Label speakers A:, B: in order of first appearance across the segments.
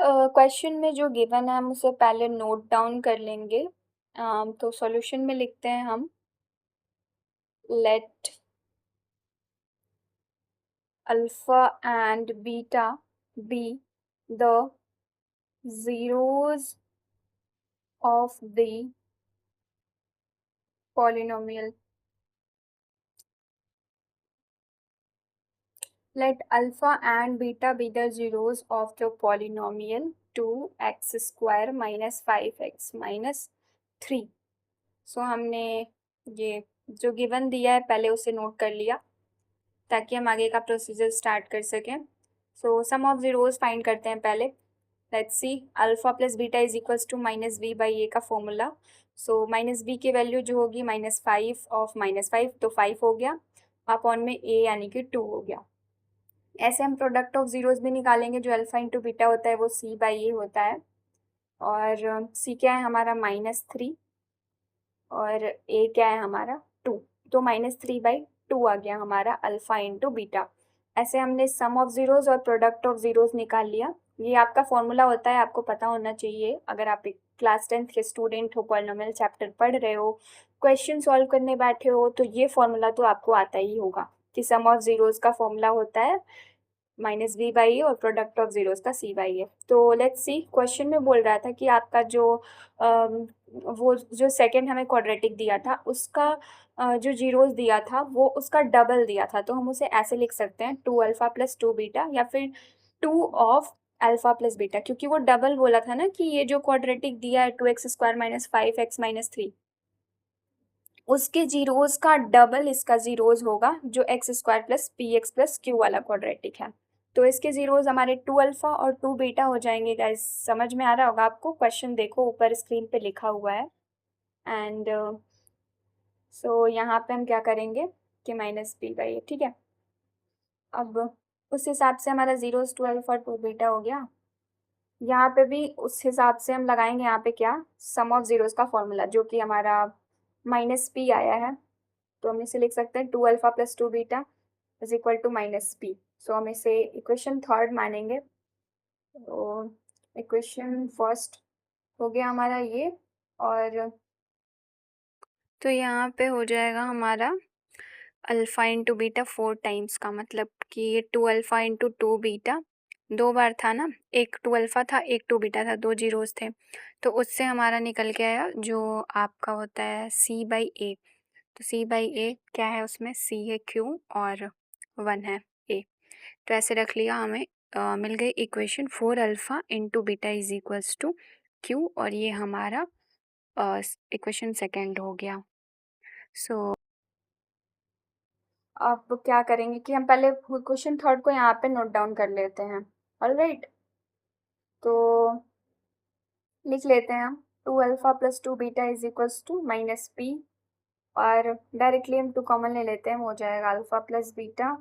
A: Question में जो given है हम उसे पहले नोट डाउन कर लेंगे। तो सॉल्यूशन में लिखते हैं हम let alpha and beta be the zeros of the polynomial. Let alpha and beta be the zeros of the polynomial 2x square minus 5x minus 3. सो हमने ये जो गिवन दिया है पहले उसे नोट कर लिया ताकि हम आगे का प्रोसीजर स्टार्ट कर सकें। So sum of zeros find करते हैं पहले। Let's see alpha plus beta is equals to minus B by A का फॉर्मूला। सो माइनस बी की वैल्यू जो होगी -5 ऑफ -5 तो 5 हो गया अपॉन में ए यानी कि 2 हो गया। ऐसे हम प्रोडक्ट ऑफ जीरोस भी निकालेंगे। जो अल्फा इंटू बीटा होता है वो सी बाई ए होता है और सी क्या है हमारा -3 और ए क्या है हमारा 2। तो -3/2 आ गया हमारा अल्फा इंटू बीटा। ऐसे हमने सम ऑफ जीरोस और प्रोडक्ट ऑफ जीरोस निकाल लिया। ये आपका फॉर्मूला होता है, आपको पता होना चाहिए। अगर आप एक क्लास 10th के स्टूडेंट हो, पॉलिनोमियल चैप्टर पढ़ रहे हो, क्वेश्चन सॉल्व करने बैठे हो, तो ये फॉर्मूला तो आपको आता ही होगा कि सम ऑफ जीरोस का फॉर्मूला होता है -b/a और प्रोडक्ट ऑफ जीरोस का c/a। तो लेट्स सी क्वेश्चन में बोल रहा था कि आपका जो वो जो सेकंड हमें क्वाड्रेटिक दिया था उसका जो जीरोस दिया था वो उसका डबल दिया था। तो हम उसे ऐसे लिख सकते हैं 2 अल्फा प्लस 2 बीटा या फिर 2 ऑफ अल्फा प्लस बीटा, क्योंकि वो डबल बोला था ना कि ये जो क्वाड्रेटिक दिया है 2x square minus 5x minus 3 उसके जीरोस का डबल इसका जीरोस होगा जो x square plus P x plus Q वाला क्वाड्रेटिक है। तो इसके जीरोस हमारे 2 अल्फा और 2 बीटा हो जाएंगे। गाइस समझ में आ रहा होगा आपको? क्वेश्चन देखो ऊपर स्क्रीन पे लिखा हुआ है। एंड सो यहाँ पे हम क्या करेंगे कि -b/a, ठीक है। अब उस हिसाब से हमारा जीरोस 2 अल्फा 2 बीटा हो गया। यहाँ पे भी उस हिसाब से हम लगाएंगे यहाँ पे क्या सम ऑफ जीरोस का फॉर्मूला जो कि हमारा -p आया है। तो हम इसे लिख सकते हैं 2 alpha plus 2 beta is equal to -p। So हम इसे इक्वेशन थर्ड मानेंगे। तो इक्वेशन फर्स्ट हो गया हमारा ये। और तो यहाँ पे हो जाएगा हमारा अल्फा इंटू बीटा 4 टाइम्स का मतलब कि ये 2 अल्फा इंटू 2 बीटा 2 बार था ना, एक 2 अल्फा था एक 2 बीटा था, 2 जीरोस थे। तो उससे हमारा निकल के आया जो आपका होता है c/a। तो c/a क्या है, उसमें c है q और 1 है a। तो ऐसे रख लिया, हमें मिल गई equation 4 alpha into beta is equals to q और ये हमारा इक्वेशन सेकेंड हो गया। सो अब क्या करेंगे कि हम पहले क्वेश्चन थर्ड को यहाँ पे नोट डाउन कर लेते हैं। ऑलराइट, तो लिख लेते हैं हम 2 alpha plus 2 beta is equals to -p और डायरेक्टली हम 2 कॉमन ले लेते हैं, हो जाएगा alpha plus beta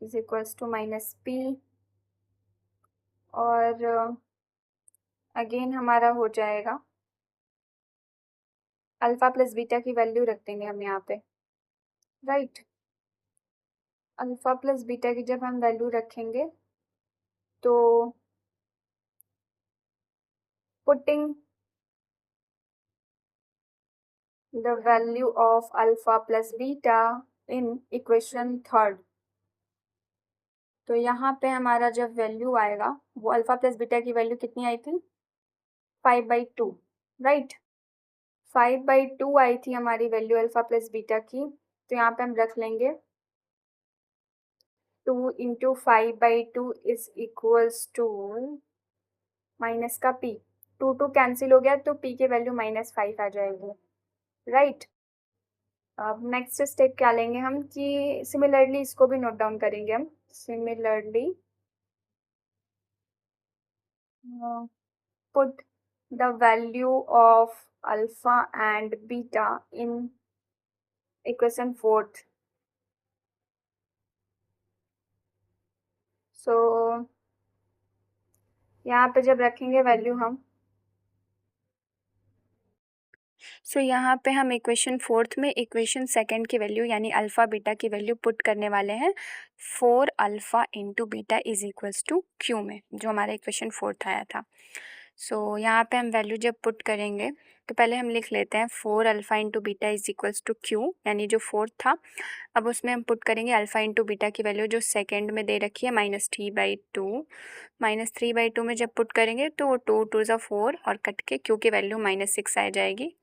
A: is equals to -p और अगेन हमारा हो जाएगा अल्फा प्लस बीटा की वैल्यू रख देंगे हम यहाँ पे। राइट, अल्फा प्लस बीटा की जब हम वैल्यू रखेंगे तो putting the value of alpha plus beta in equation third। तो यहाँ पे हमारा जब वैल्यू आएगा वो अल्फा प्लस बीटा की वैल्यू कितनी आई थी 5/2। राइट, 5/2 आई थी हमारी वैल्यू अल्फा प्लस बीटा की। तो यहाँ पे हम रख लेंगे 2 into 5/2 is equals to minus का p। 2 कैंसिल हो गया तो p की वैल्यू -5 आ जाएगी। राइट, अब नेक्स्ट स्टेप क्या लेंगे हम कि सिमिलरली इसको भी नोट डाउन करेंगे हम। Similarly put the value of alpha and beta in equation fourth. So यहाँ पे जब रखेंगे वैल्यू हम, सो यहाँ पे हम इक्वेशन फोर्थ में इक्वेशन सेकंड की वैल्यू यानी अल्फ़ा बीटा की वैल्यू पुट करने वाले हैं 4 alpha into beta is equals to q में, जो हमारा इक्वेशन फोर्थ आया था। सो यहाँ पे हम वैल्यू जब पुट करेंगे तो पहले हम लिख लेते हैं 4 alpha into beta is equals to q, यानी जो फोर्थ था। अब उसमें हम पुट करेंगे अल्फ़ा इंटू बीटा की वैल्यू जो सेकेंड में दे रखी है -3/2। -3/2 में जब पुट करेंगे तो 2 2 ज़ा 4 और कट के क्यू की वैल्यू -6 आ जाएगी।